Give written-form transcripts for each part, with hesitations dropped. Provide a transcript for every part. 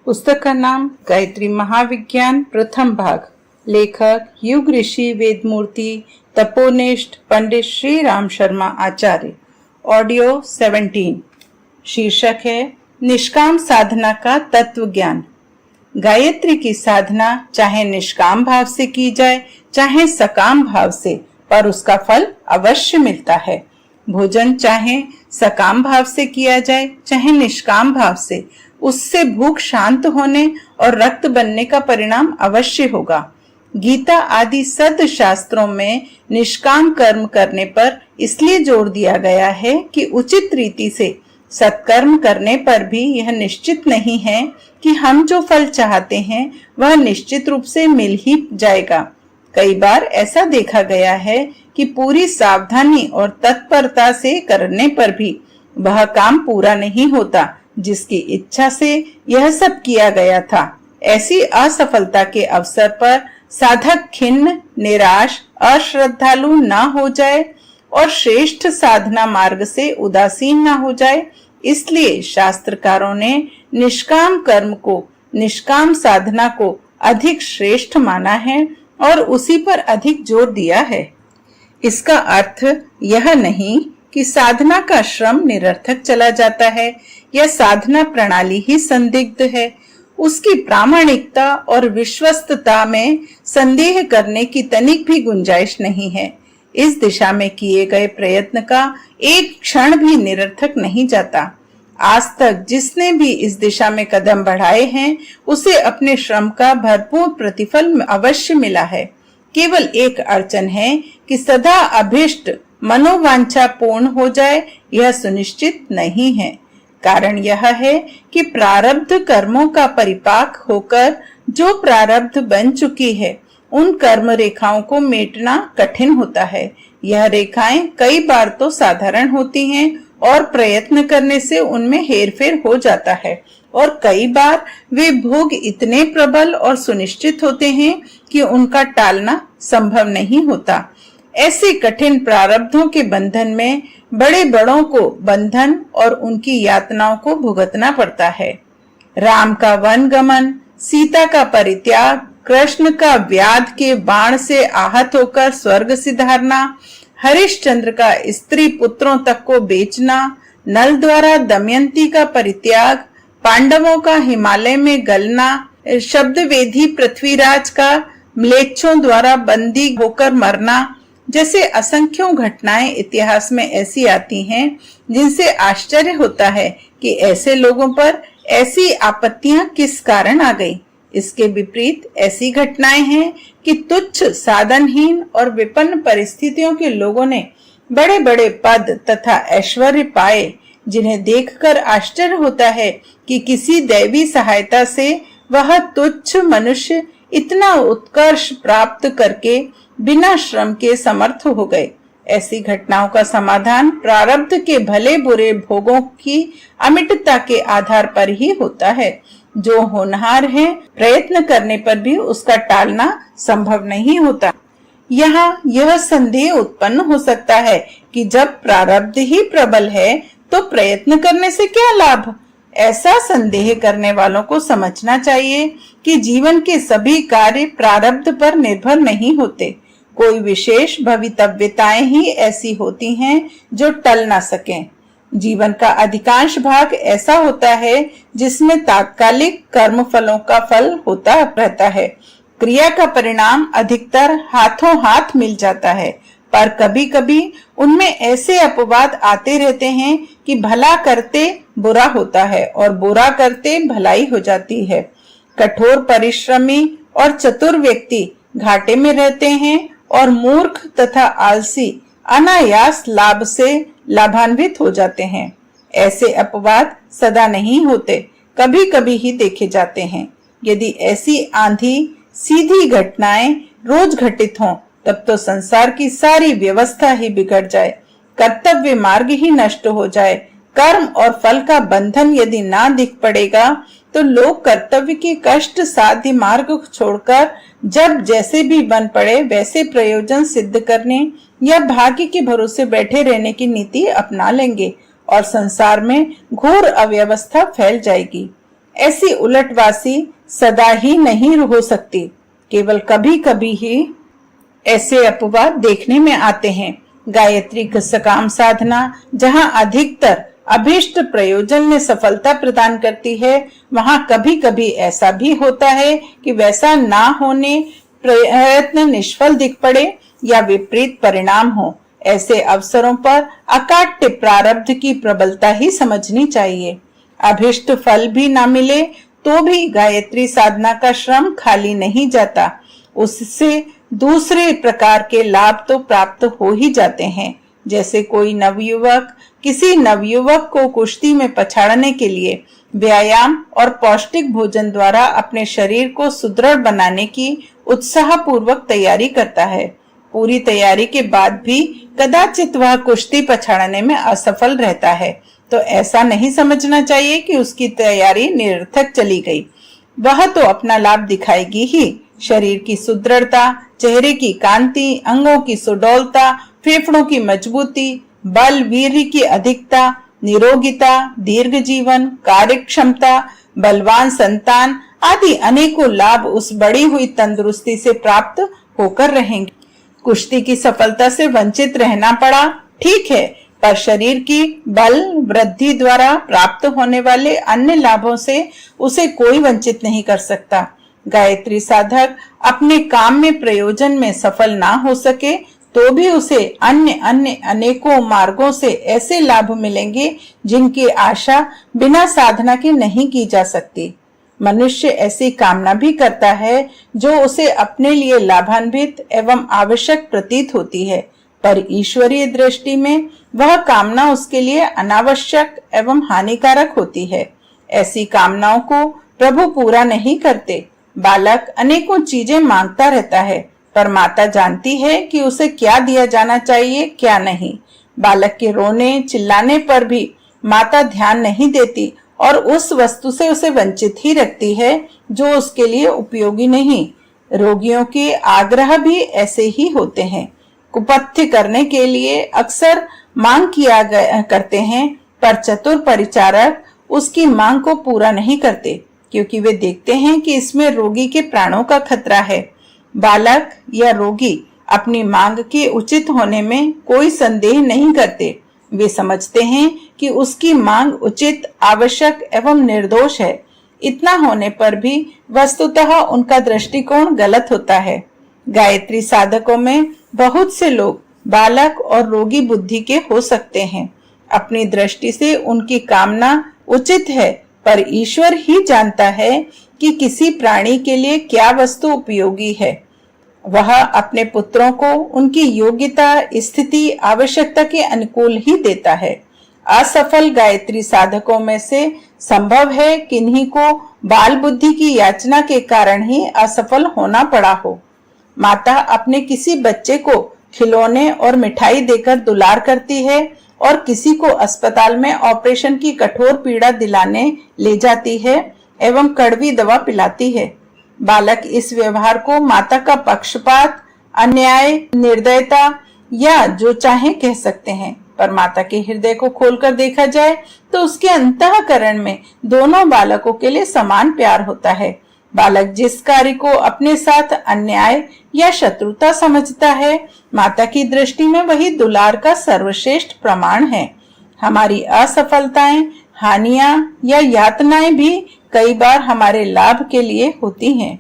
पुस्तक का नाम गायत्री महाविज्ञान प्रथम भाग। लेखक युग ऋषि वेदमूर्ति तपोनिष्ठ पंडित श्री राम शर्मा आचार्य। ऑडियो 17। शीर्षक है निष्काम साधना का तत्व ज्ञान। गायत्री की साधना चाहे निष्काम भाव से की जाए चाहे सकाम भाव से, पर उसका फल अवश्य मिलता है। भोजन चाहे सकाम भाव से किया जाए चाहे निष्काम भाव से, उससे भूख शांत होने और रक्त बनने का परिणाम अवश्य होगा। गीता आदि सद शास्त्रों में निष्काम कर्म करने पर इसलिए जोर दिया गया है कि उचित रीति से सत्कर्म करने पर भी यह निश्चित नहीं है कि हम जो फल चाहते हैं वह निश्चित रूप से मिल ही जाएगा। कई बार ऐसा देखा गया है कि पूरी सावधानी और तत्परता से करने पर भी वह काम पूरा नहीं होता जिसकी इच्छा से यह सब किया गया था। ऐसी असफलता के अवसर पर साधक खिन्न, निराश, अश्रद्धालु न हो जाए और श्रेष्ठ साधना मार्ग से उदासीन न हो जाए, इसलिए शास्त्रकारों ने निष्काम कर्म को, निष्काम साधना को अधिक श्रेष्ठ माना है और उसी पर अधिक जोर दिया है। इसका अर्थ यह नहीं कि साधना का श्रम निरर्थक चला जाता है या साधना प्रणाली ही संदिग्ध है। उसकी प्रामाणिकता और विश्वस्तता में संदेह करने की तनिक भी गुंजाइश नहीं है। इस दिशा में किए गए प्रयत्न का एक क्षण भी निरर्थक नहीं जाता। आज तक जिसने भी इस दिशा में कदम बढ़ाए हैं उसे अपने श्रम का भरपूर प्रतिफल अवश्य मिला है। केवल एक अड़चन है कि सदा अभिष्ट मनोवांछा पूर्ण हो जाए, यह सुनिश्चित नहीं है। कारण यह है कि प्रारब्ध कर्मों का परिपाक होकर जो प्रारब्ध बन चुकी है उन कर्म रेखाओं को मेटना कठिन होता है। यह रेखाएं कई बार तो साधारण होती हैं और प्रयत्न करने से उनमें हेरफेर हो जाता है, और कई बार वे भोग इतने प्रबल और सुनिश्चित होते हैं कि उनका टालना संभव नहीं होता। ऐसे कठिन प्रारब्धों के बंधन में बड़े बड़ों को बंधन और उनकी यातनाओं को भुगतना पड़ता है। राम का वन गमन, सीता का परित्याग, कृष्ण का व्याध के बाण से आहत होकर स्वर्ग सिधारना, हरिश्चंद्र का स्त्री पुत्रों तक को बेचना, नल द्वारा दमयंती का परित्याग, पांडवों का हिमालय में गलना, शब्दवेदी पृथ्वीराज का म्लेच्छों द्वारा बंदी होकर मरना, जैसे असंख्यों घटनाएं इतिहास में ऐसी आती हैं जिनसे आश्चर्य होता है कि ऐसे लोगों पर ऐसी आपत्तियां किस कारण आ गई। इसके विपरीत ऐसी घटनाएं हैं कि तुच्छ, साधनहीन और विपन्न परिस्थितियों के लोगों ने बड़े बड़े पद तथा ऐश्वर्य पाए, जिन्हें देखकर आश्चर्य होता है कि किसी दैवी सहायता से वह तुच्छ मनुष्य इतना उत्कर्ष प्राप्त करके बिना श्रम के समर्थ हो गए। ऐसी घटनाओं का समाधान प्रारब्ध के भले बुरे भोगों की अमिटता के आधार पर ही होता है। जो होनहार है, प्रयत्न करने पर भी उसका टालना संभव नहीं होता। यहाँ यह संदेह उत्पन्न हो सकता है कि जब प्रारब्ध ही प्रबल है तो प्रयत्न करने से क्या लाभ। ऐसा संदेह करने वालों को समझना चाहिए कि जीवन के सभी कार्य प्रारब्ध पर निर्भर नहीं होते। कोई विशेष भवितव्यताएं ही ऐसी होती हैं जो टल ना सकें। जीवन का अधिकांश भाग ऐसा होता है जिसमें तात्कालिक कर्म फलों का फल होता रहता है। क्रिया का परिणाम अधिकतर हाथों हाथ मिल जाता है, पर कभी कभी उनमें ऐसे अपवाद आते रहते हैं कि भला करते बुरा होता है और बुरा करते भलाई हो जाती है। कठोर परिश्रमी और चतुर व्यक्ति घाटे में रहते हैं और मूर्ख तथा आलसी अनायास लाभ से लाभान्वित हो जाते हैं। ऐसे अपवाद सदा नहीं होते, कभी कभी ही देखे जाते हैं। यदि ऐसी आंधी सीधी घटनाएं रोज घटित हों तब तो संसार की सारी व्यवस्था ही बिगड़ जाए, कर्तव्य मार्ग ही नष्ट हो जाए। कर्म और फल का बंधन यदि ना दिख पड़ेगा तो लोग कर्तव्य के कष्ट साध्य मार्ग छोड़कर जब जैसे भी बन पड़े वैसे प्रयोजन सिद्ध करने या भाग्य के भरोसे बैठे रहने की नीति अपना लेंगे और संसार में घोर अव्यवस्था फैल जाएगी। ऐसी उलटवासी सदा ही नहीं हो सकती, केवल कभी कभी ही ऐसे अपवाद देखने में आते हैं। गायत्री सकाम साधना जहां अधिकतर अभीष्ट प्रयोजन में सफलता प्रदान करती है, वहां कभी कभी ऐसा भी होता है कि वैसा ना होने प्रयत्न निष्फल दिख पड़े या विपरीत परिणाम हो। ऐसे अवसरों पर अकाट्य प्रारब्ध की प्रबलता ही समझनी चाहिए। अभीष्ट फल भी ना मिले तो भी गायत्री साधना का श्रम खाली नहीं जाता, उससे दूसरे प्रकार के लाभ तो प्राप्त हो ही जाते हैं। जैसे कोई नवयुवक किसी नवयुवक को कुश्ती में पछाड़ने के लिए व्यायाम और पौष्टिक भोजन द्वारा अपने शरीर को सुदृढ़ बनाने की उत्साहपूर्वक तैयारी करता है। पूरी तैयारी के बाद भी कदाचित वह कुश्ती पछाड़ने में असफल रहता है, तो ऐसा नहीं समझना चाहिए कि उसकी तैयारी निरर्थक चली गई। वह तो अपना लाभ दिखाएगी ही। शरीर की सुदृढ़ता, चेहरे की कांति, अंगों की सुडौलता, फेफड़ों की मजबूती, बल वीर्य की अधिकता, निरोगिता, दीर्घ जीवन, कार्य क्षमता, बलवान संतान आदि अनेकों लाभ उस बढ़ी हुई तंदुरुस्ती से प्राप्त होकर रहेंगे। कुश्ती की सफलता से वंचित रहना पड़ा, ठीक है, पर शरीर की बल वृद्धि द्वारा प्राप्त होने वाले अन्य लाभों से उसे कोई वंचित नहीं कर सकता। गायत्री साधक अपने काम में प्रयोजन में सफल ना हो सके तो भी उसे अन्य अनेकों मार्गों से ऐसे लाभ मिलेंगे जिनकी आशा बिना साधना के नहीं की जा सकती। मनुष्य ऐसी कामना भी करता है जो उसे अपने लिए लाभान्वित एवं आवश्यक प्रतीत होती है, पर ईश्वरीय दृष्टि में वह कामना उसके लिए अनावश्यक एवं हानिकारक होती है। ऐसी कामनाओं को प्रभु पूरा नहीं करते। बालक अनेकों चीजें मांगता रहता है, पर माता जानती है कि उसे क्या दिया जाना चाहिए क्या नहीं। बालक के रोने चिल्लाने पर भी माता ध्यान नहीं देती और उस वस्तु से उसे वंचित ही रखती है जो उसके लिए उपयोगी नहीं। रोगियों के आग्रह भी ऐसे ही होते हैं। कुपथ्य करने के लिए अक्सर मांग किया करते हैं, पर चतुर परिचारक उसकी मांग को पूरा नहीं करते, क्योंकि वे देखते हैं कि इसमें रोगी के प्राणों का खतरा है। बालक या रोगी अपनी मांग के उचित होने में कोई संदेह नहीं करते। वे समझते हैं कि उसकी मांग उचित, आवश्यक एवं निर्दोष है। इतना होने पर भी वस्तुतः उनका दृष्टिकोण गलत होता है। गायत्री साधकों में बहुत से लोग बालक और रोगी बुद्धि के हो सकते हैं। अपनी दृष्टि से उनकी कामना उचित है, पर ईश्वर ही जानता है कि किसी प्राणी के लिए क्या वस्तु उपयोगी है। वह अपने पुत्रों को उनकी योग्यता, स्थिति, आवश्यकता के अनुकूल ही देता है। असफल गायत्री साधकों में से संभव है किन्हीं को बाल बुद्धि की याचना के कारण ही असफल होना पड़ा हो। माता अपने किसी बच्चे को खिलौने और मिठाई देकर दुलार करती है और किसी को अस्पताल में ऑपरेशन की कठोर पीड़ा दिलाने ले जाती है एवं कड़वी दवा पिलाती है। बालक इस व्यवहार को माता का पक्षपात, अन्याय, निर्दयता या जो चाहे कह सकते हैं, पर माता के हृदय को खोलकर देखा जाए तो उसके अंतःकरण में दोनों बालकों के लिए समान प्यार होता है। बालक जिस कार्य को अपने साथ अन्याय या शत्रुता समझता है, माता की दृष्टि में वही दुलार का सर्वश्रेष्ठ प्रमाण है। हमारी असफलताएं, हानियां या यातनाएं भी कई बार हमारे लाभ के लिए होती हैं।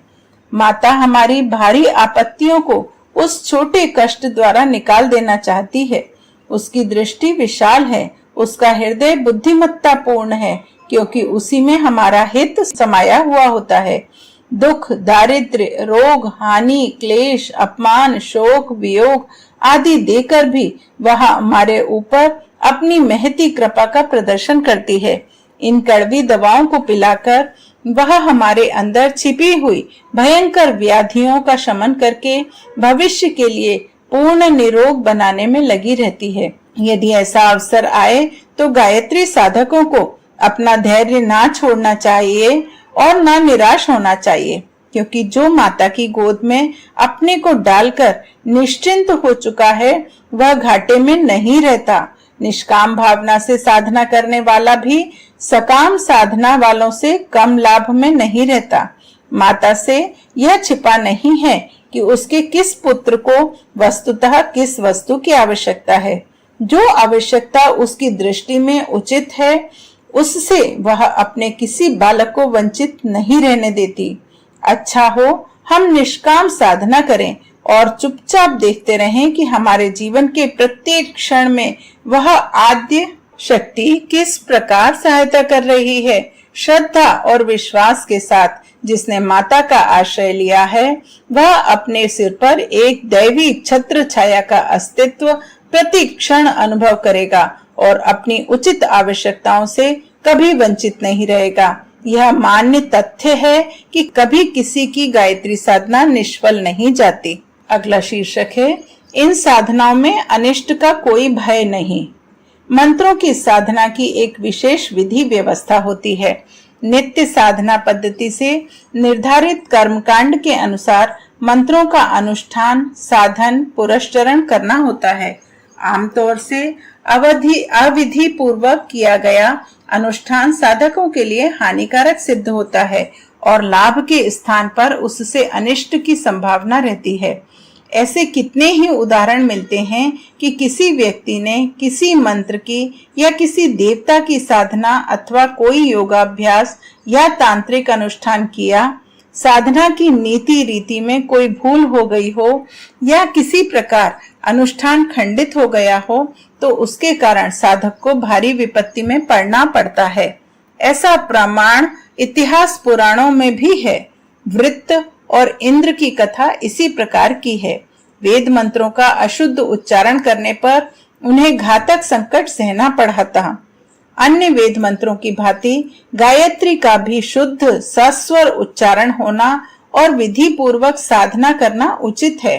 माता हमारी भारी आपत्तियों को उस छोटे कष्ट द्वारा निकाल देना चाहती है। उसकी दृष्टि विशाल है, उसका हृदय बुद्धिमत्ता पूर्ण है, क्योंकि उसी में हमारा हित समाया हुआ होता है। दुख, दारिद्र्य, रोग, हानि, क्लेश, अपमान, शोक, वियोग आदि देकर भी वह हमारे ऊपर अपनी महती कृपा का प्रदर्शन करती है। इन कड़वी दवाओं को पिलाकर वह हमारे अंदर छिपी हुई भयंकर व्याधियों का शमन करके भविष्य के लिए पूर्ण निरोग बनाने में लगी रहती है। यदि ऐसा अवसर आए तो गायत्री साधकों को अपना धैर्य ना छोड़ना चाहिए और ना निराश होना चाहिए, क्योंकि जो माता की गोद में अपने को डालकर निश्चिंत हो चुका है वह घाटे में नहीं रहता। निष्काम भावना से साधना करने वाला भी सकाम साधना वालों से कम लाभ में नहीं रहता। माता से यह छिपा नहीं है कि उसके किस पुत्र को वस्तुतः किस वस्तु की आवश्यकता है। जो आवश्यकता उसकी दृष्टि में उचित है, उससे वह अपने किसी बालक को वंचित नहीं रहने देती। अच्छा हो हम निष्काम साधना करें और चुपचाप देखते रहें कि हमारे जीवन के प्रत्येक क्षण में वह आद्य शक्ति किस प्रकार सहायता कर रही है। श्रद्धा और विश्वास के साथ जिसने माता का आश्रय लिया है, वह अपने सिर पर एक दैवी छत्र छाया का अस्तित्व प्रति क्षण अनुभव करेगा और अपनी उचित आवश्यकताओं से कभी वंचित नहीं रहेगा। यह मान्य तथ्य है कि कभी किसी की गायत्री साधना निष्फल नहीं जाती। अगला शीर्षक है, इन साधनाओं में अनिष्ट का कोई भय नहीं। मंत्रों की साधना की एक विशेष विधि व्यवस्था होती है। नित्य साधना पद्धति से निर्धारित कर्मकांड के अनुसार मंत्रों का अनुष्ठान, साधन, पुरस्चरण करना होता है। आमतौर से अविधि पूर्वक किया गया अनुष्ठान साधकों के लिए हानिकारक सिद्ध होता है और लाभ के स्थान पर उससे अनिष्ट की संभावना रहती है। ऐसे कितने ही उदाहरण मिलते हैं कि किसी व्यक्ति ने किसी मंत्र की या किसी देवता की साधना अथवा कोई योगाभ्यास या तांत्रिक अनुष्ठान किया, साधना की नीति रीति में कोई भूल हो गई हो या किसी प्रकार अनुष्ठान खंडित हो गया हो तो उसके कारण साधक को भारी विपत्ति में पड़ना पड़ता है। ऐसा प्रमाण इतिहास पुराणों में भी है। वृत्त और इंद्र की कथा इसी प्रकार की है। वेद मंत्रों का अशुद्ध उच्चारण करने पर उन्हें घातक संकट सहना पड़ा था। अन्य वेद मंत्रों की भांति गायत्री का भी शुद्ध सस्वर उच्चारण होना और विधि पूर्वक साधना करना उचित है।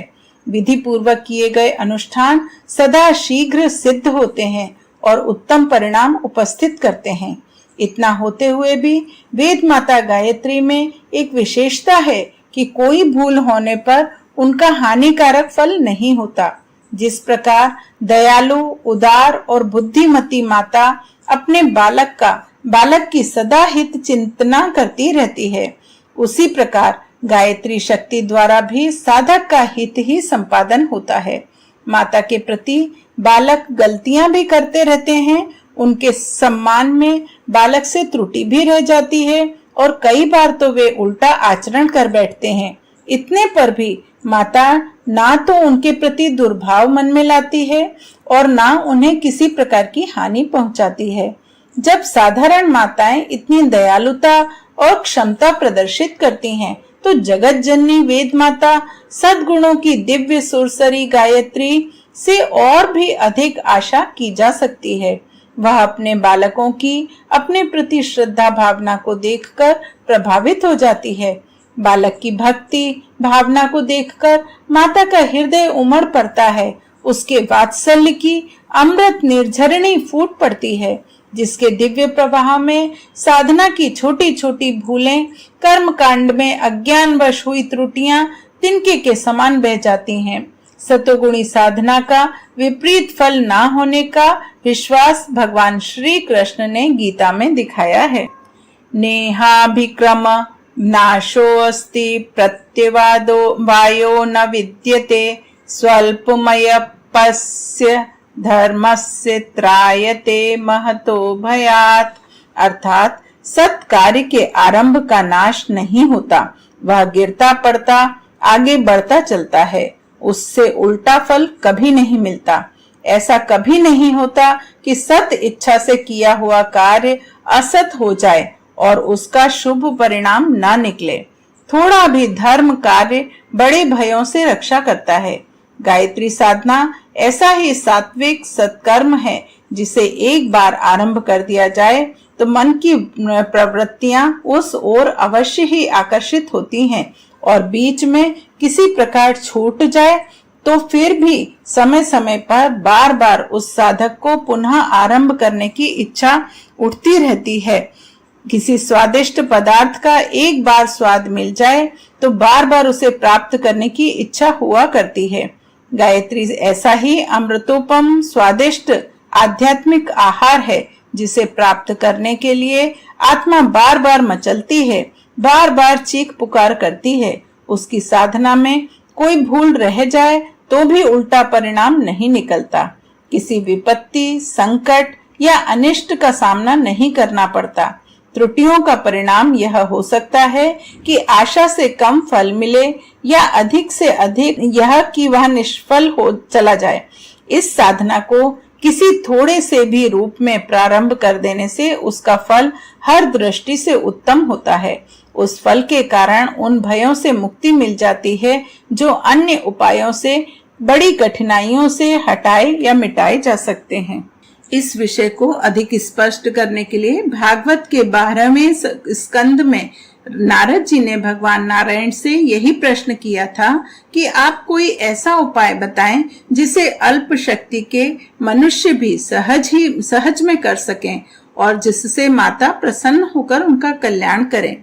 विधि पूर्वक किए गए अनुष्ठान सदा शीघ्र सिद्ध होते हैं और उत्तम परिणाम उपस्थित करते हैं। इतना होते हुए भी वेद माता गायत्री में एक विशेषता है कि कोई भूल होने पर उनका हानिकारक फल नहीं होता। जिस प्रकार दयालु, उदार और बुद्धिमती माता अपने बालक की सदा हित चिंतना करती रहती है, उसी प्रकार गायत्री शक्ति द्वारा भी साधक का हित ही संपादन होता है। माता के प्रति बालक गलतियां भी करते रहते हैं, उनके सम्मान में बालक से त्रुटि भी रह जाती है और कई बार तो वे उल्टा आचरण कर बैठते हैं। इतने पर भी माता ना तो उनके प्रति दुर्भाव मन में लाती है और ना उन्हें किसी प्रकार की हानि पहुंचाती है। जब साधारण माताएं इतनी दयालुता और क्षमता प्रदर्शित करती हैं, तो जगत जननी वेद माता सद्गुणों की दिव्य सुरसरी गायत्री से और भी अधिक आशा की जा सकती है। वह अपने बालकों की अपने प्रति श्रद्धा भावना को देखकर प्रभावित हो जाती है। बालक की भक्ति भावना को देखकर माता का हृदय उमड़ पड़ता है। उसके वात्सल्य की अमृत निर्झरणी फूट पड़ती है, जिसके दिव्य प्रवाह में साधना की छोटी छोटी भूलें, कर्म कांड में अज्ञानवश हुई त्रुटियां तिनके के समान बह जाती हैं। सतोगुणी साधना का विपरीत फल ना होने का विश्वास भगवान श्री कृष्ण ने गीता में दिखाया है। नेहाभिक्रम नाशोऽस्ति प्रत्यवादो वायो न विद्यते स्वल्पमय पस्य धर्मस्य त्रायते महतो भयात्। अर्थात सत्कार्य के आरंभ का नाश नहीं होता, वह गिरता पड़ता आगे बढ़ता चलता है, उससे उल्टा फल कभी नहीं मिलता। ऐसा कभी नहीं होता कि सत इच्छा से किया हुआ कार्य असत हो जाए और उसका शुभ परिणाम ना निकले। थोड़ा भी धर्म कार्य बड़े भयों से रक्षा करता है। गायत्री साधना ऐसा ही सात्विक सत्कर्म है जिसे एक बार आरंभ कर दिया जाए तो मन की प्रवृत्तियां उस ओर अवश्य ही आकर्षित होती हैं और बीच में किसी प्रकार छूट जाए तो फिर भी समय समय पर बार बार उस साधक को पुनः आरंभ करने की इच्छा उठती रहती है। किसी स्वादिष्ट पदार्थ का एक बार स्वाद मिल जाए तो बार बार उसे प्राप्त करने की इच्छा हुआ करती है। गायत्री ऐसा ही अमृतोपम स्वादिष्ट आध्यात्मिक आहार है जिसे प्राप्त करने के लिए आत्मा बार बार मचलती है, बार बार चीख पुकार करती है। उसकी साधना में कोई भूल रह जाए तो भी उल्टा परिणाम नहीं निकलता। किसी विपत्ति, संकट या अनिष्ट का सामना नहीं करना पड़ता। त्रुटियों का परिणाम यह हो सकता है कि आशा से कम फल मिले या अधिक से अधिक यह कि वह निष्फल हो चला जाए। इस साधना को किसी थोड़े से भी रूप में प्रारंभ कर देने से उसका फल हर दृष्टि से उत्तम होता है। उस फल के कारण उन भयों से मुक्ति मिल जाती है जो अन्य उपायों से बड़ी कठिनाइयों से हटाए या मिटाए जा सकते हैं। इस विषय को अधिक स्पष्ट करने के लिए भागवत के 12वें स्कंद में नारद जी ने भगवान नारायण से यही प्रश्न किया था कि आप कोई ऐसा उपाय बताएं जिसे अल्प शक्ति के मनुष्य भी सहज में कर सकें और जिससे माता प्रसन्न होकर उनका कल्याण करें।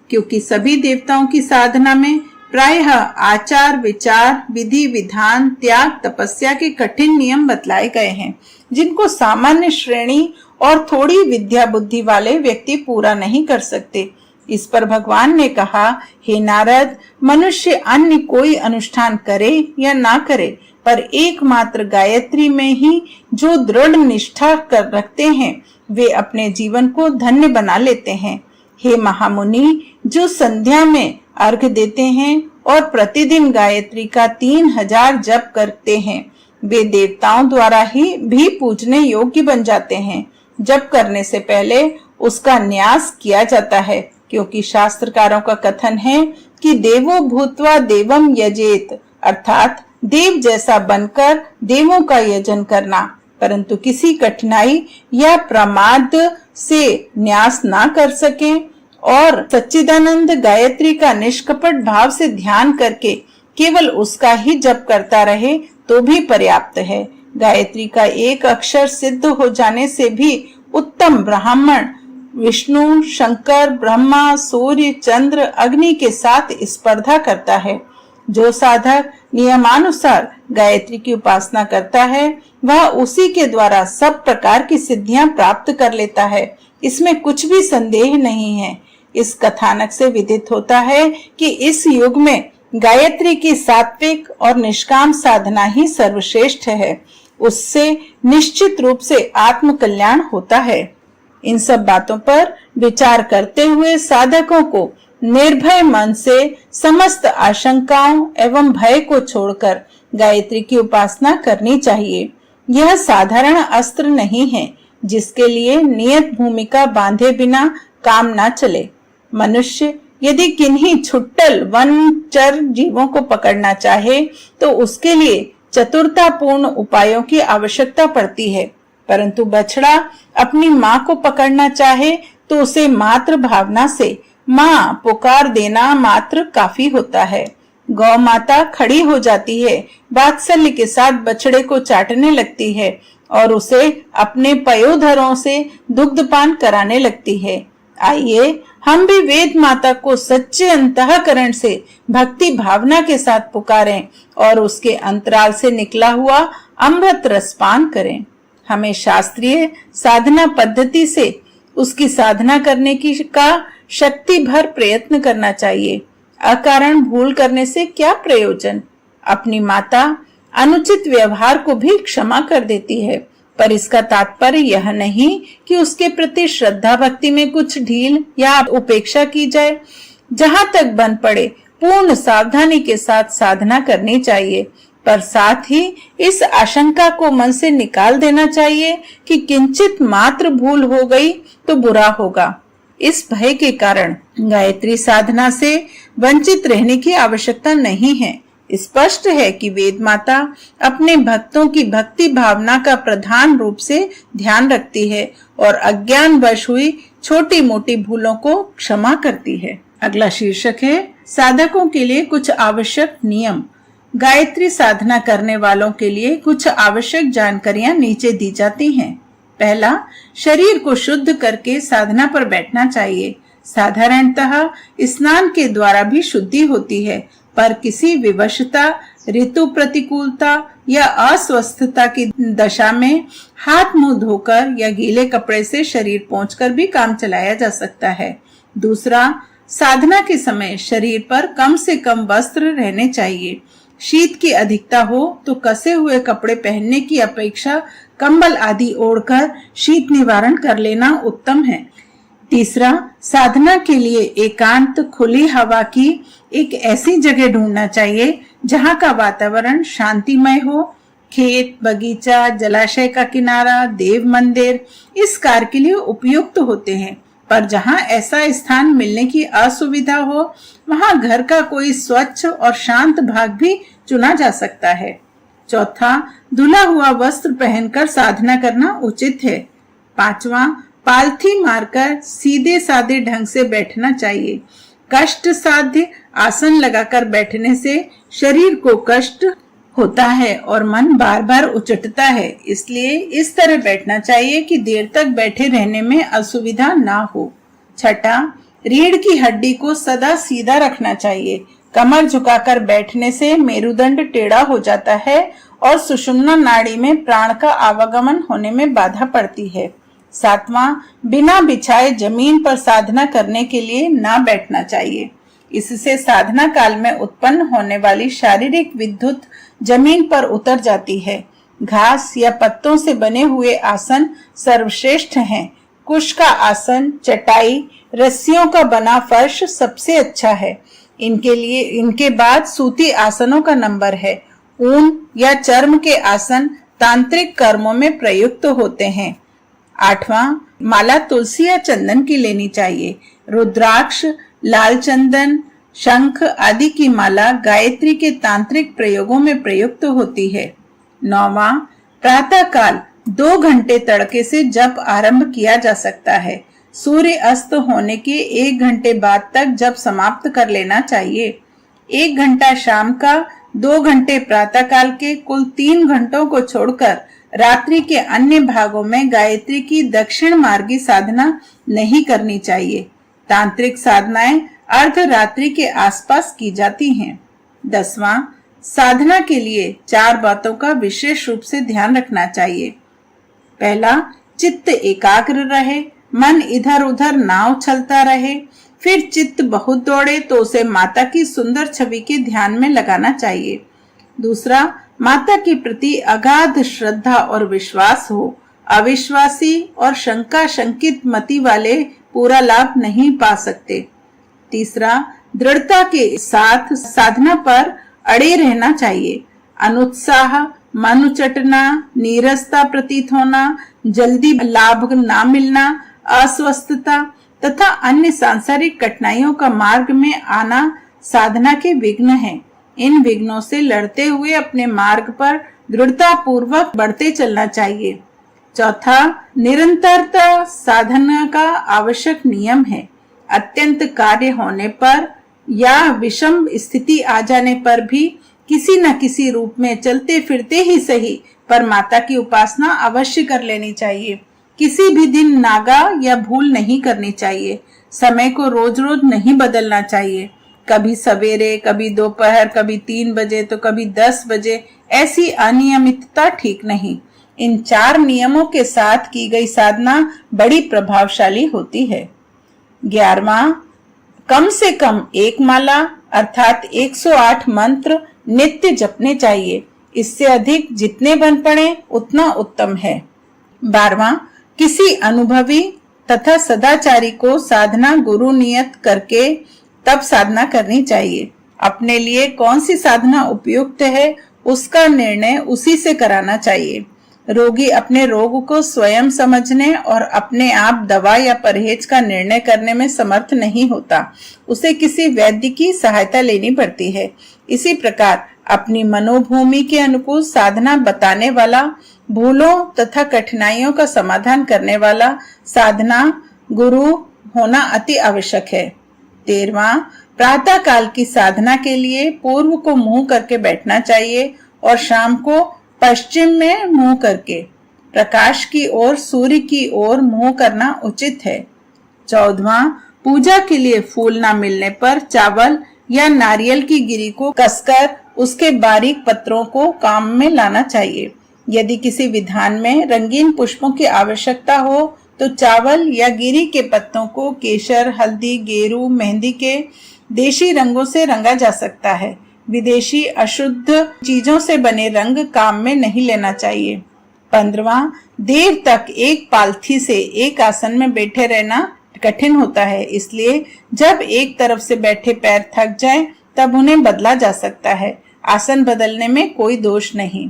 क्योंकि सभी देवताओं की साधना में प्रायः आचार, विचार, विधि, विधान, त्याग, तपस्या के कठिन नियम बतलाए गए हैं जिनको सामान्य श्रेणी और थोड़ी विद्या बुद्धि वाले व्यक्ति पूरा नहीं कर सकते। इस पर भगवान ने कहा, हे नारद, मनुष्य अन्य कोई अनुष्ठान करे या ना करे, पर एकमात्र गायत्री में ही जो दृढ़ निष्ठा कर रखते हैं वे अपने जीवन को धन्य बना लेते हैं। हे महामुनि, जो संध्या में अर्घ देते हैं और प्रतिदिन गायत्री का 3000 जप करते हैं वे देवताओं द्वारा ही भी पूजने योग्य बन जाते हैं। जप करने से पहले उसका न्यास किया जाता है, क्योंकि शास्त्रकारों का कथन है कि देवो भूत्वा देवम यजेत, अर्थात देव जैसा बनकर देवों का यजन करना। परंतु किसी कठिनाई या प्रमाद से न्यास ना कर सके और सच्चिदानंद गायत्री का निष्कपट भाव से ध्यान करके केवल उसका ही जप करता रहे तो भी पर्याप्त है। गायत्री का एक अक्षर सिद्ध हो जाने से भी उत्तम ब्राह्मण विष्णु, शंकर, ब्रह्मा, सूर्य, चंद्र, अग्नि के साथ स्पर्धा करता है। जो साधक नियमानुसार गायत्री की उपासना करता है वह उसी के द्वारा सब प्रकार की सिद्धियां प्राप्त कर लेता है। इसमें कुछ भी संदेह नहीं है। इस कथानक से विदित होता है कि इस युग में गायत्री की सात्विक और निष्काम साधना ही सर्वश्रेष्ठ है। उससे निश्चित रूप से आत्म कल्याण होता है। इन सब बातों पर विचार करते हुए साधकों को निर्भय मन से समस्त आशंकाओं एवं भय को छोड़कर गायत्री की उपासना करनी चाहिए। यह साधारण अस्त्र नहीं है जिसके लिए नियत भूमिका बांधे बिना काम ना चले। मनुष्य यदि किन्हीं छुट्टल वनचर जीवों को पकड़ना चाहे तो उसके लिए चतुरतापूर्ण उपायों की आवश्यकता पड़ती है, परंतु बछड़ा अपनी माँ को पकड़ना चाहे तो उसे मात्र भावना से माँ पुकार देना मात्र काफी होता है। गौ माता खड़ी हो जाती है, वात्सल्य के साथ बछड़े को चाटने लगती है और उसे अपने पयोधरों से दुग्धपान कराने लगती है। आइए हम भी वेद माता को सच्चे अंतःकरण से भक्ति भावना के साथ पुकारें और उसके अंतराल से निकला हुआ अमृत रस पान करें। हमें शास्त्रीय साधना पद्धति से उसकी साधना करने की का शक्ति भर प्रयत्न करना चाहिए। अकारण भूल करने से क्या प्रयोजन। अपनी माता अनुचित व्यवहार को भी क्षमा कर देती है, पर इसका तात्पर्य यह नहीं कि उसके प्रति श्रद्धा भक्ति में कुछ ढील या उपेक्षा की जाए। जहां तक बन पड़े पूर्ण सावधानी के साथ साधना करनी चाहिए, पर साथ ही इस आशंका को मन से निकाल देना चाहिए कि किंचित मात्र भूल हो गई तो बुरा होगा। इस भय के कारण गायत्री साधना से वंचित रहने की आवश्यकता नहीं है। स्पष्ट है कि वेद माता अपने भक्तों की भक्ति भावना का प्रधान रूप से ध्यान रखती है और अज्ञानवश हुई छोटी मोटी भूलों को क्षमा करती है। अगला शीर्षक है साधकों के लिए कुछ आवश्यक नियम। गायत्री साधना करने वालों के लिए कुछ आवश्यक जानकारियां नीचे दी जाती हैं। पहला, शरीर को शुद्ध करके साधना पर बैठना चाहिए। साधारणतः स्नान के द्वारा भी शुद्धि होती है, पर किसी विवशता ऋतु प्रतिकूलता या अस्वस्थता की दशा में हाथ मुंह धोकर या गीले कपड़े से शरीर पोंछकर भी काम चलाया जा सकता है। दूसरा, साधना के समय शरीर पर कम से कम वस्त्र रहने चाहिए। शीत की अधिकता हो तो कसे हुए कपड़े पहनने की अपेक्षा कंबल आदि ओढ़कर शीत निवारण कर लेना उत्तम है। तीसरा, साधना के लिए एकांत खुली हवा की एक ऐसी जगह ढूंढना चाहिए जहां का वातावरण शांतिमय हो। खेत, बगीचा, जलाशय का किनारा, देव मंदिर इस कार्य के लिए उपयुक्त होते हैं, पर जहां ऐसा स्थान मिलने की असुविधा हो वहां घर का कोई स्वच्छ और शांत भाग भी चुना जा सकता है। चौथा, धुला हुआ वस्त्र पहनकर साधना करना उचित है। पांचवा, पालथी मारकर सीधे साधे ढंग से बैठना चाहिए। कष्ट साध्य आसन लगाकर बैठने से शरीर को कष्ट होता है और मन बार बार उचटता है, इसलिए इस तरह बैठना चाहिए कि देर तक बैठे रहने में असुविधा ना हो। छठा, रीढ़ की हड्डी को सदा सीधा रखना चाहिए। कमर झुकाकर बैठने से मेरुदंड टेढ़ा हो जाता है और सुषुम्ना नाड़ी में प्राण का आवागमन होने में बाधा पड़ती है। सातवां, बिना बिछाए जमीन पर साधना करने के लिए ना बैठना चाहिए। इससे साधना काल में उत्पन्न होने वाली शारीरिक विद्युत जमीन पर उतर जाती है। घास या पत्तों से बने हुए आसन सर्वश्रेष्ठ हैं। कुश का आसन, चटाई, रस्सियों का बना फर्श सबसे अच्छा है। इनके बाद सूती आसनों का नंबर है। ऊन या चर्म के आसन तांत्रिक कर्मों में प्रयुक्त होते हैं। आठवां, माला तुलसी या चंदन की लेनी चाहिए। रुद्राक्ष, लाल चंदन, शंख आदि की माला गायत्री के तांत्रिक प्रयोगों में प्रयुक्त होती है। नौवां, प्रातः काल 2 घंटे तड़के से जप आरंभ किया जा सकता है। सूर्य अस्त होने के 1 घंटे बाद तक जप समाप्त कर लेना चाहिए। 1 घंटा शाम का, 2 घंटे प्रातः काल के, कुल 3 घंटों को छोड़कर रात्रि के अन्य भागों में गायत्री की दक्षिण मार्गी साधना नहीं करनी चाहिए। तांत्रिक साधनाएं अर्धरात्रि के आसपास की जाती हैं। 10वां, साधना के लिए 4 बातों का विशेष रूप से ध्यान रखना चाहिए। पहला, चित्त एकाग्र रहे, मन इधर उधर ना उछलता रहे। फिर चित्त बहुत दौड़े तो उसे माता की सुंदर छवि के ध्यान में लगाना चाहिए। दूसरा, माता के प्रति अगाध श्रद्धा और विश्वास हो। अविश्वासी और शंका शंकित मति वाले पूरा लाभ नहीं पा सकते। तीसरा, दृढ़ता के साथ साधना पर अड़े रहना चाहिए। अनुत्साह, मन उचटना, नीरसता प्रतीत होना, जल्दी लाभ ना मिलना, अस्वस्थता तथा अन्य सांसारिक कठिनाइयों का मार्ग में आना साधना के विघ्न हैं। इन विघ्नों से लड़ते हुए अपने मार्ग पर दृढ़ता पूर्वक बढ़ते चलना चाहिए। चौथा, निरंतरता साधना का आवश्यक नियम है। अत्यंत कार्य होने पर या विषम स्थिति आ जाने पर भी किसी न किसी रूप में चलते फिरते ही सही पर माता की उपासना अवश्य कर लेनी चाहिए। किसी भी दिन नागा या भूल नहीं करनी चाहिए। समय को रोज रोज नहीं बदलना चाहिए। कभी सवेरे, कभी दोपहर, कभी 3 बजे तो कभी 10 बजे, ऐसी अनियमितता ठीक नहीं। इन 4 नियमों के साथ की गई साधना बड़ी प्रभावशाली होती है। 11वां, कम से कम 1 माला अर्थात 108 मंत्र नित्य जपने चाहिए। इससे अधिक जितने बन पड़े उतना उत्तम है। 12वां, किसी अनुभवी तथा सदाचारी को साधना गुरु नियत करके तब साधना करनी चाहिए। अपने लिए कौन सी साधना उपयुक्त है उसका निर्णय उसी से कराना चाहिए। रोगी अपने रोग को स्वयं समझने और अपने आप दवा या परहेज का निर्णय करने में समर्थ नहीं होता। उसे किसी वैद्य की सहायता लेनी पड़ती है। इसी प्रकार अपनी मनोभूमि के अनुकूल साधना बताने वाला, भूलों तथा कठिनाइयों का समाधान करने वाला साधना गुरु होना अति आवश्यक है। 13वां, प्रातः काल की साधना के लिए पूर्व को मुंह करके बैठना चाहिए और शाम को पश्चिम में मुंह करके प्रकाश की ओर, सूर्य की ओर मुंह करना उचित है। 14वां, पूजा के लिए फूल ना मिलने पर चावल या नारियल की गिरी को कसकर उसके बारीक पत्रों को काम में लाना चाहिए। यदि किसी विधान में रंगीन पुष्पों की आवश्यकता हो तो चावल या गिरी के पत्तों को केसर, हल्दी, गेरू, मेहंदी के देशी रंगों से रंगा जा सकता है। विदेशी अशुद्ध चीजों से बने रंग काम में नहीं लेना चाहिए। 15वां, देर तक एक पालथी से एक आसन में बैठे रहना कठिन होता है, इसलिए जब एक तरफ से बैठे पैर थक जाएं, तब उन्हें बदला जा सकता है। आसन बदलने में कोई दोष नहीं।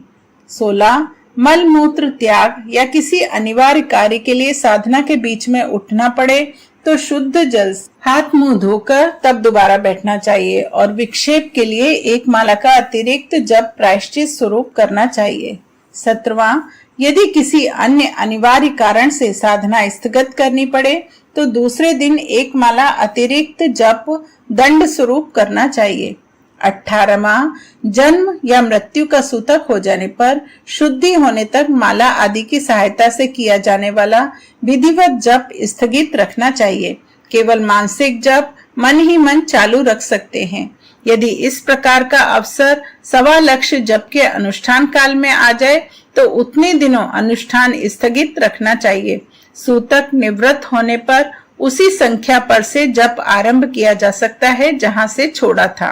16, मल मूत्र त्याग या किसी अनिवार्य कार्य के लिए साधना के बीच में उठना पड़े तो शुद्ध जल हाथ मुंह धोकर तब दोबारा बैठना चाहिए और विक्षेप के लिए एक माला का अतिरिक्त जप प्रायश्चित स्वरूप करना चाहिए। 17वां, यदि किसी अन्य अनिवार्य कारण से साधना स्थगित करनी पड़े तो दूसरे दिन एक माला अतिरिक्त जप दंड स्वरूप करना चाहिए। 18वां, जन्म या मृत्यु का सूतक हो जाने पर शुद्धि होने तक माला आदि की सहायता से किया जाने वाला विधिवत जप स्थगित रखना चाहिए। केवल मानसिक जप मन ही मन चालू रख सकते हैं। यदि इस प्रकार का अवसर 1.25 लक्ष जप के अनुष्ठान काल में आ जाए तो उतने दिनों अनुष्ठान स्थगित रखना चाहिए। सूतक निवृत्त होने पर उसी संख्या पर से जप आरंभ किया जा सकता है जहां से छोड़ा था।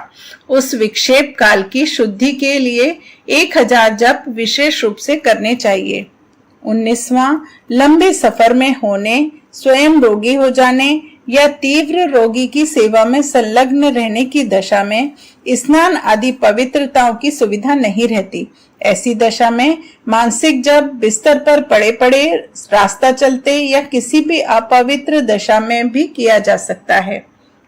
उस विक्षेप काल की शुद्धि के लिए 1000 जप विशेष रूप से करने चाहिए। 19वां, लंबे सफर में होने, स्वयं रोगी हो जाने या तीव्र रोगी की सेवा में संलग्न रहने की दशा में स्नान आदि पवित्रताओं की सुविधा नहीं रहती। ऐसी दशा में मानसिक जप बिस्तर पर पड़े पड़े, रास्ता चलते या किसी भी अपवित्र दशा में भी किया जा सकता है।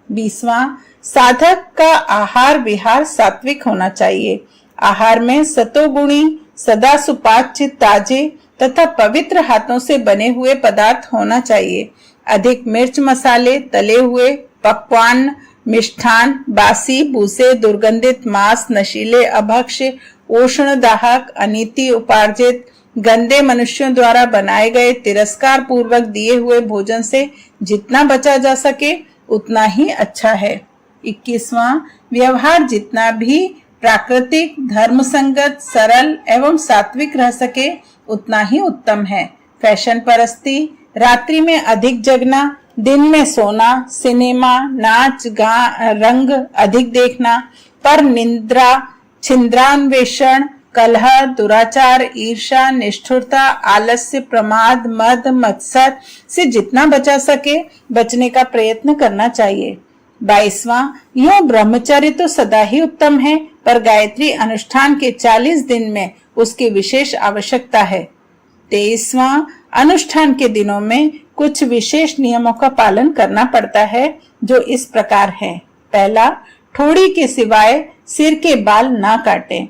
20वां, साधक का आहार विहार सात्विक होना चाहिए। आहार में सतोगुणी, सदा सुपाच्य, ताजे तथा पवित्र हाथों से बने हुए पदार्थ होना चाहिए। अधिक मिर्च मसाले, तले हुए पकवान, मिष्ठान, बासी भूसे, दुर्गंधित मांस, नशीले अभक्ष्य, उष्ण दाहक, अनीति उपार्जित, गंदे मनुष्यों द्वारा बनाए गए तिरस्कार पूर्वक दिए हुए भोजन से जितना बचा जा सके उतना ही अच्छा है। 21वां, व्यवहार जितना भी प्राकृतिक, धर्म संगत, सरल एवं सात्विक रह सके उतना ही उत्तम है। फैशन परस्ती, रात्रि में अधिक जगना, दिन में सोना, सिनेमा, नाच रंग अधिक देखना, पर निंद्रा, छिंद्रान्वेषण, कलह, दुराचार, ईर्षा, निष्ठुरता, आलस्य, प्रमाद, मद, मत्सर से जितना बचा सके बचने का प्रयत्न करना चाहिए। 22वां, यूं ब्रह्मचर्य तो सदा ही उत्तम है, पर गायत्री अनुष्ठान के 40 दिन में उसकी विशेष आवश्यकता है। 23वां, अनुष्ठान के दिनों में कुछ विशेष नियमों का पालन करना पड़ता है जो इस प्रकार है। पहला, ठोड़ी के सिवाय सिर के बाल ना काटें।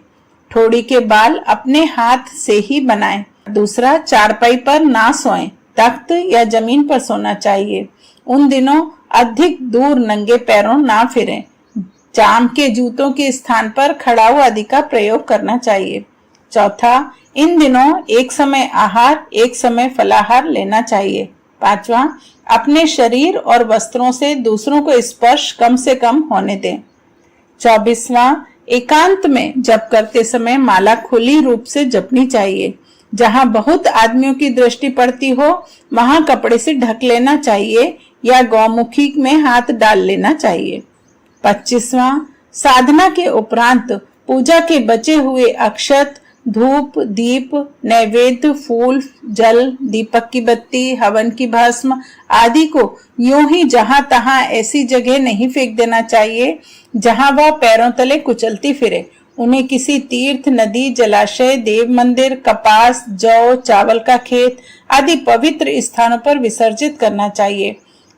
ठोड़ी के बाल अपने हाथ से ही बनाएं। दूसरा, चारपाई पर ना सोएं, तख्त या जमीन पर सोना चाहिए। उन दिनों अधिक दूर नंगे पैरों ना फिरें। चाम के जूतों के स्थान पर खड़ाऊ आदि का प्रयोग करना चाहिए। चौथा, इन दिनों एक समय आहार, एक समय फलाहार लेना चाहिए। 5वां, अपने शरीर और वस्त्रों से दूसरों को स्पर्श कम से कम होने दें। 24वां, एकांत में जप करते समय माला खुली रूप से जपनी चाहिए। जहां बहुत आदमियों की दृष्टि पड़ती हो वहां कपड़े से ढक लेना चाहिए या गौमुखी में हाथ डाल लेना चाहिए। 25वां, साधना के उपरांत पूजा के बचे हुए अक्षत, धूप, दीप, नैवेद्य, फूल, जल, दीपक की बत्ती, हवन की भस्म आदि को यूं ही जहां तहां ऐसी जगह नहीं फेंक देना चाहिए जहां वह पैरों तले कुचलती फिरे। उन्हें किसी तीर्थ, नदी, जलाशय, देव मंदिर, कपास, जौ, चावल का खेत आदि पवित्र स्थानों पर विसर्जित करना चाहिए।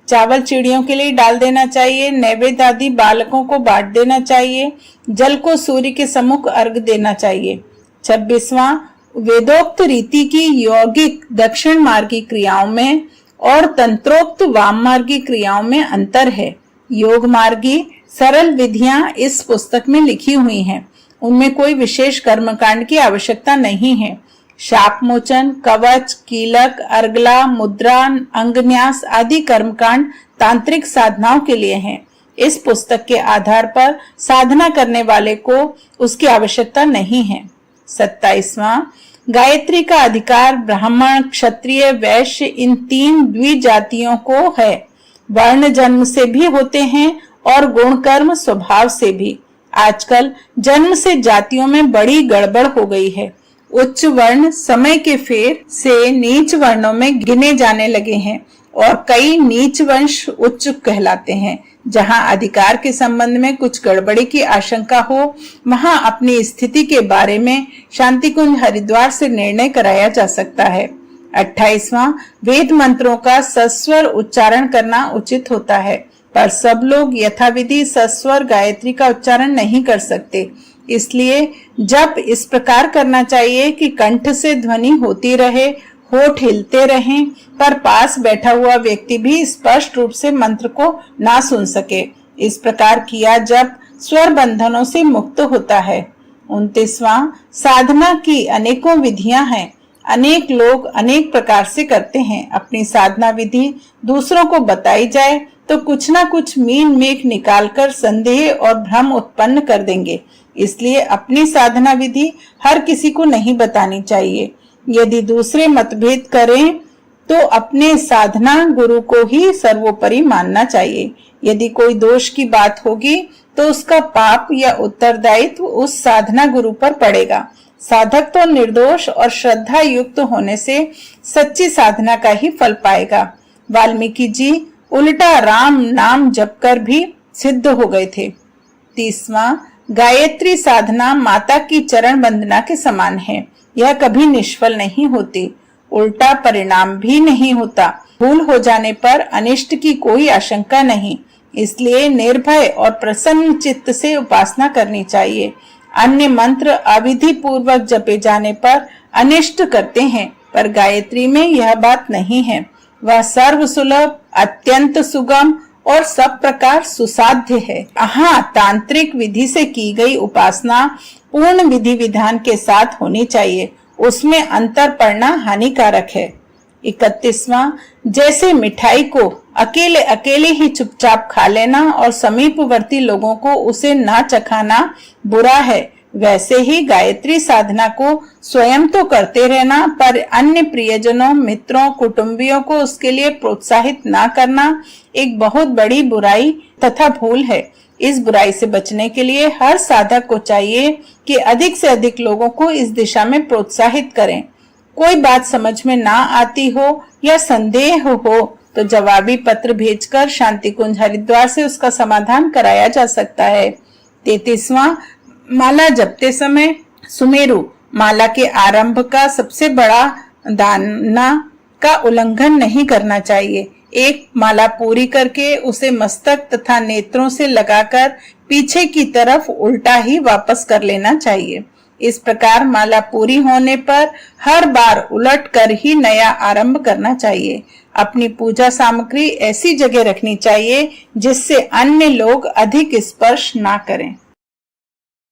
चावल चिड़ियों के लिए डाल देना चाहिए। नैवेद्य आदि बालकों को बांट देना चाहिए। जल को सूर्य के सम्मुख अर्घ देना चाहिए। 26वां, वेदोक्त रीति की यौगिक दक्षिण मार्गी क्रियाओं में और तंत्रोक्त वाम मार्गी क्रियाओं में अंतर है। योग मार्गी सरल विधियां इस पुस्तक में लिखी हुई हैं। उनमें कोई विशेष कर्मकांड की आवश्यकता नहीं है। शाप मोचन, कवच, कीलक, अर्गला, मुद्रा, अंगन्यास आदि कर्मकांड तांत्रिक साधनाओं के लिए हैं। इस पुस्तक के आधार पर साधना करने वाले को उसकी आवश्यकता नहीं है। 27वां, गायत्री का अधिकार ब्राह्मण, क्षत्रिय, वैश्य इन 3 द्विजातियों को है। वर्ण जन्म से भी होते हैं और गुण कर्म स्वभाव से भी। आजकल जन्म से जातियों में बड़ी गड़बड़ हो गई है। उच्च वर्ण समय के फेर से नीच वर्णों में गिने जाने लगे हैं और कई नीच वंश उच्च कहलाते हैं। जहां अधिकार के संबंध में कुछ गड़बड़ी की आशंका हो, वहां अपनी स्थिति के बारे में शांति कुंज हरिद्वार से निर्णय कराया जा सकता है। 28वां, वेद मंत्रों का सस्वर उच्चारण करना उचित होता है, पर सब लोग यथाविधि सस्वर गायत्री का उच्चारण नहीं कर सकते। इसलिए जब इस प्रकार करना चाहिए कि कंठ से ध्वनि होती रहे, होठ हिलते रहें, पर पास बैठा हुआ व्यक्ति भी स्पष्ट रूप से मंत्र को ना सुन सके। इस प्रकार किया जब स्वर बंधनों से मुक्त होता है। 29वां, साधना की अनेकों विधियां हैं। अनेक लोग अनेक प्रकार से करते हैं। अपनी साधना विधि दूसरों को बताई जाए तो कुछ ना कुछ मीन मेख निकालकर संदेह और भ्रम उत्पन्न कर देंगे। इसलिए अपनी साधना विधि हर किसी को नहीं बतानी चाहिए। यदि दूसरे मतभेद करें तो अपने साधना गुरु को ही सर्वोपरि मानना चाहिए। यदि कोई दोष की बात होगी तो उसका पाप या उत्तरदायित्व उस साधना गुरु पर पड़ेगा। साधक तो निर्दोष और श्रद्धा युक्त होने से सच्ची साधना का ही फल पाएगा। वाल्मीकि जी उल्टा राम नाम जपकर भी सिद्ध हो गए थे। 30वां, गायत्री साधना माता की चरण वंदना के समान है। यह कभी निष्फल नहीं होती, उल्टा परिणाम भी नहीं होता। भूल हो जाने पर अनिष्ट की कोई आशंका नहीं। इसलिए निर्भय और प्रसन्न चित्त से उपासना करनी चाहिए। अन्य मंत्र अविधि पूर्वक जपे जाने पर अनिष्ट करते हैं, पर गायत्री में यह बात नहीं है। वह सर्व सुलभ, अत्यंत सुगम और सब प्रकार सुसाध्य है। हाँ, तांत्रिक विधि से की गई उपासना पूर्ण विधि विधान के साथ होनी चाहिए, उसमें अंतर पड़ना हानिकारक है। 31वां, जैसे मिठाई को अकेले अकेले ही चुपचाप खा लेना और समीपवर्ती लोगों को उसे ना चखाना बुरा है, वैसे ही गायत्री साधना को स्वयं तो करते रहना, पर अन्य प्रियजनों, मित्रों, कुटुंबियों को उसके लिए प्रोत्साहित ना करना एक बहुत बड़ी बुराई तथा भूल है। इस बुराई से बचने के लिए हर साधक को चाहिए कि अधिक से अधिक लोगों को इस दिशा में प्रोत्साहित करें। कोई बात समझ में ना आती हो या संदेह हो तो जवाबी पत्र भेजकर शांति कुंज हरिद्वार से उसका समाधान कराया जा सकता है। 33वां, माला जपते समय सुमेरु माला के आरंभ का सबसे बड़ा दाना का उल्लंघन नहीं करना चाहिए। एक माला पूरी करके उसे मस्तक तथा नेत्रों से लगाकर पीछे की तरफ उल्टा ही वापस कर लेना चाहिए। इस प्रकार माला पूरी होने पर हर बार उलट कर ही नया आरंभ करना चाहिए। अपनी पूजा सामग्री ऐसी जगह रखनी चाहिए जिससे अन्य लोग अधिक स्पर्श ना करें।